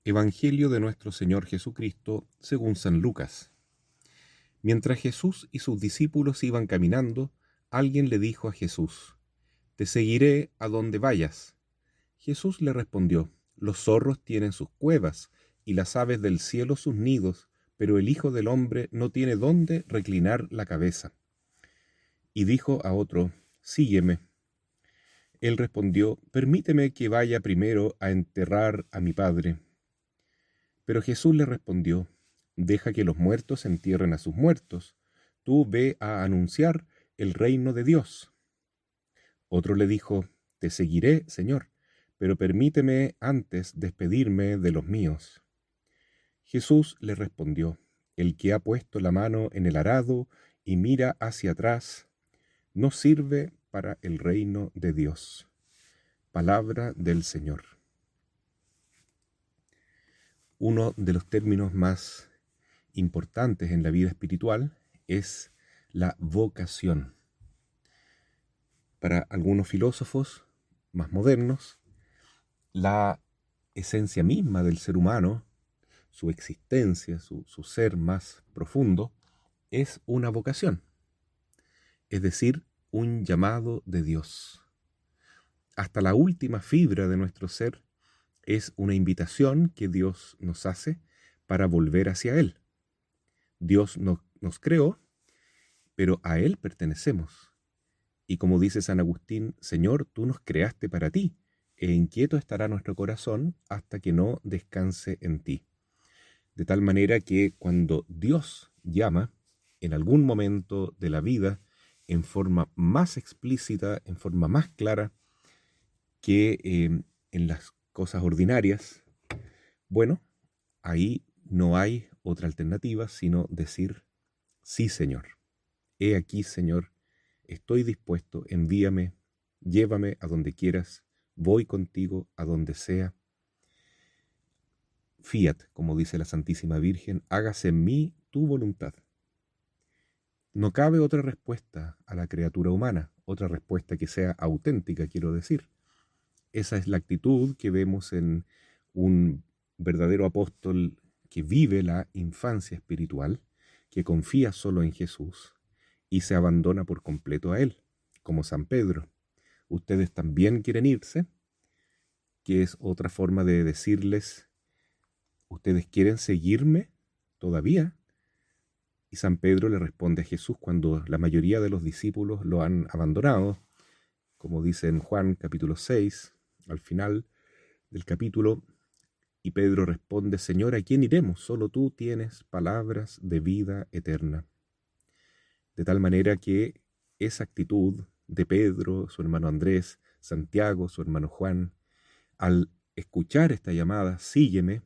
Evangelio de nuestro Señor Jesucristo según San Lucas. Mientras Jesús y sus discípulos iban caminando, alguien le dijo a Jesús: «Te seguiré a donde vayas». Jesús le respondió: «Los zorros tienen sus cuevas y las aves del cielo sus nidos, pero el Hijo del Hombre no tiene dónde reclinar la cabeza». Y dijo a otro: «Sígueme». Él respondió: «Permíteme que vaya primero a enterrar a mi padre». Pero Jesús le respondió: «Deja que los muertos entierren a sus muertos. Tú ve a anunciar el reino de Dios». Otro le dijo: «Te seguiré, Señor, pero permíteme antes despedirme de los míos». Jesús le respondió: «El que ha puesto la mano en el arado y mira hacia atrás, no sirve para el reino de Dios». Palabra del Señor. Uno de los términos más importantes en la vida espiritual es la vocación. Para algunos filósofos más modernos, la esencia misma del ser humano, su existencia, su ser más profundo, es una vocación, es decir, un llamado de Dios. Hasta la última fibra de nuestro ser es una invitación que Dios nos hace para volver hacia Él. Dios nos creó, pero a Él pertenecemos. Y como dice San Agustín: «Señor, tú nos creaste para ti, e inquieto estará nuestro corazón hasta que no descanse en ti». De tal manera que cuando Dios llama, en algún momento de la vida, en forma más explícita, en forma más clara que en las cosas ordinarias, bueno, ahí no hay otra alternativa sino decir: «Sí, Señor. He aquí, Señor, estoy dispuesto, envíame, llévame a donde quieras, voy contigo a donde sea. Fiat», como dice la Santísima Virgen, «hágase en mí tu voluntad». No cabe otra respuesta a la criatura humana, otra respuesta que sea auténtica, quiero decir. Esa es la actitud que vemos en un verdadero apóstol que vive la infancia espiritual, que confía solo en Jesús y se abandona por completo a Él, como San Pedro. Ustedes también quieren irse, que es otra forma de decirles: ¿ustedes quieren seguirme todavía? Y San Pedro le responde a Jesús cuando la mayoría de los discípulos lo han abandonado, como dice en Juan capítulo 6, al final del capítulo, y Pedro responde: «Señor, ¿a quién iremos? Solo tú tienes palabras de vida eterna». De tal manera que esa actitud de Pedro, su hermano Andrés, Santiago, su hermano Juan, al escuchar esta llamada: «Sígueme»,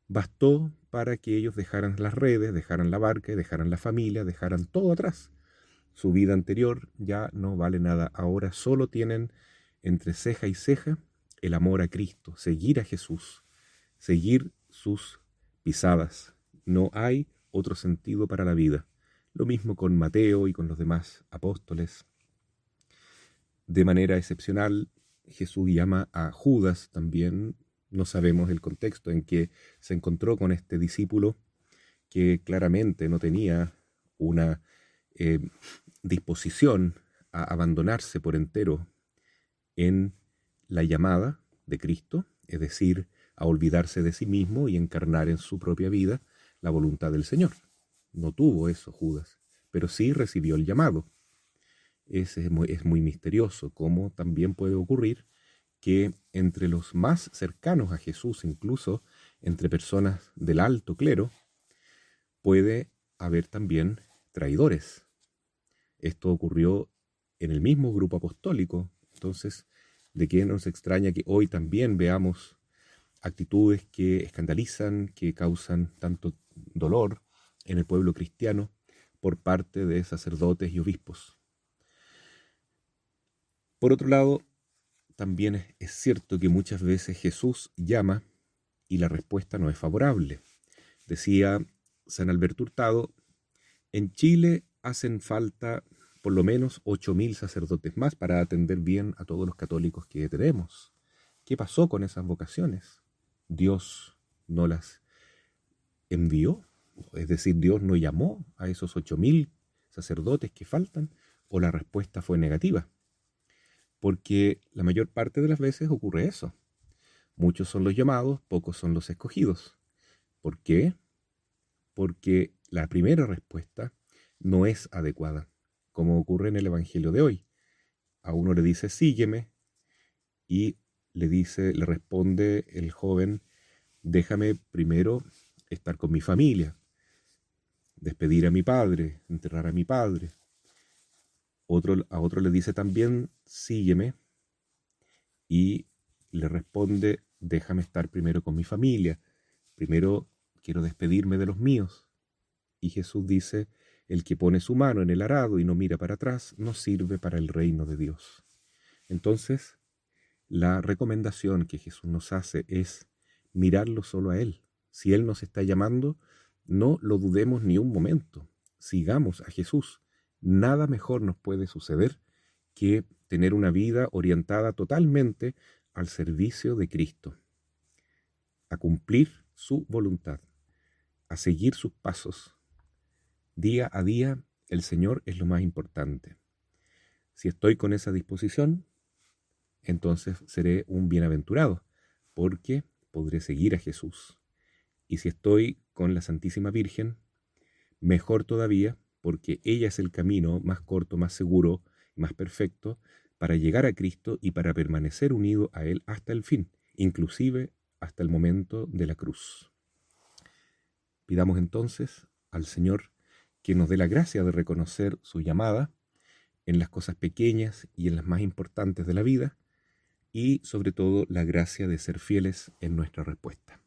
bastó para que ellos dejaran las redes, dejaran la barca y dejaran la familia, dejaran todo atrás. Su vida anterior ya no vale nada. Ahora solo tienen entre ceja y ceja el amor a Cristo, seguir a Jesús, seguir sus pisadas. No hay otro sentido para la vida. Lo mismo con Mateo y con los demás apóstoles. De manera excepcional, Jesús llama a Judas también. No sabemos el contexto en que se encontró con este discípulo que claramente no tenía una disposición a abandonarse por entero en la llamada de Cristo, es decir, a olvidarse de sí mismo y encarnar en su propia vida la voluntad del Señor. No tuvo eso Judas, pero sí recibió el llamado. Es muy misterioso cómo también puede ocurrir que entre los más cercanos a Jesús, incluso entre personas del alto clero, puede haber también traidores. Esto ocurrió en el mismo grupo apostólico. Entonces, ¿de qué nos extraña que hoy también veamos actitudes que escandalizan, que causan tanto dolor en el pueblo cristiano por parte de sacerdotes y obispos? Por otro lado, también es cierto que muchas veces Jesús llama y la respuesta no es favorable. Decía San Alberto Hurtado: «En Chile hacen falta por lo menos 8.000 sacerdotes más para atender bien a todos los católicos que tenemos. ¿Qué pasó con esas vocaciones? Dios no las envió, es decir, Dios no llamó a esos 8.000 sacerdotes que faltan, o la respuesta fue negativa. Porque la mayor parte de las veces ocurre eso. Muchos son los llamados, pocos son los escogidos. ¿Por qué? Porque la primera respuesta no es adecuada, como ocurre en el Evangelio de hoy. A uno le dice, sígueme, y le responde el joven, déjame primero estar con mi familia, despedir a mi padre, enterrar a mi padre. A otro le dice también, sígueme, y le responde, déjame estar primero con mi familia, primero quiero despedirme de los míos. Y Jesús dice, el que pone su mano en el arado y no mira para atrás, no sirve para el reino de Dios. Entonces, la recomendación que Jesús nos hace es mirarlo solo a Él. Si Él nos está llamando, no lo dudemos ni un momento. Sigamos a Jesús. Nada mejor nos puede suceder que tener una vida orientada totalmente al servicio de Cristo, a cumplir su voluntad, a seguir sus pasos. Día a día, el Señor es lo más importante. Si estoy con esa disposición, entonces seré un bienaventurado, porque podré seguir a Jesús. Y si estoy con la Santísima Virgen, mejor todavía, porque ella es el camino más corto, más seguro, más perfecto, para llegar a Cristo y para permanecer unido a Él hasta el fin, inclusive hasta el momento de la cruz. Pidamos entonces al Señor que nos dé la gracia de reconocer su llamada en las cosas pequeñas y en las más importantes de la vida, y sobre todo la gracia de ser fieles en nuestra respuesta.